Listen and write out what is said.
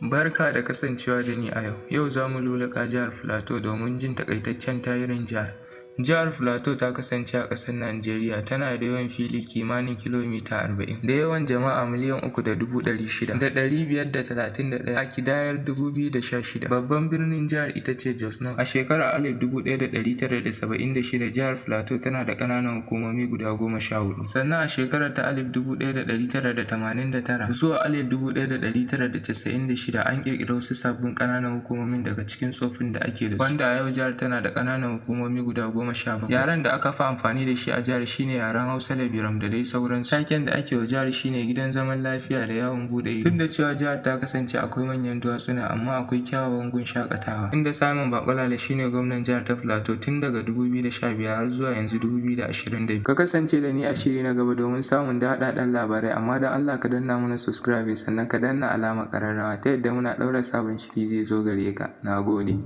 Barka da kasancewa da ni a yau. Yau za mu luluka jihar Filato domin jin takaitaccen tarihin jihar. Jihar Filato ta kasance a ƙasar Najeriya, tana da yawan fili kimanin kilomita 40, da yawan jama'a miliyan 3,600,531 a kidayar 2016. Babban birnin jihar ita ce Jos North. A shekarar 1976 jihar Filato tana da ƙananan hukumomi guda 14. Sannan a shekarar ta 1989 zuwa 1996 an ƙirƙiri wasu sabbin ƙananan hukumomin daga cikin tsofin da ake da su, wanda a yau jihar tana da ƙananan hukumomi guda 17. Yaren da aka fi amfani da shi a jihar shine yaren Hausa da Biram da dai sauransu. Taken da ake wa jihar shine gidan zaman lafiya da yawon bude ido. Duk da cewa jihar ta kasance akwai manyan duwatsuna, amma akwai kyawawan gun shakatawa, inda Simon Bakolale shine gwamnan jihar ta Filato tun daga 2015 har zuwa yanzu 2022. Ka kasance da ni a shiri na gaba domin samun daɗaɗɗen labarai, amma don Allah ka danna mana subscribe sannan ka danna alamar ƙararrawa ta yadda muna ɗaura sabon shiri zai zo gare ka. Na gode.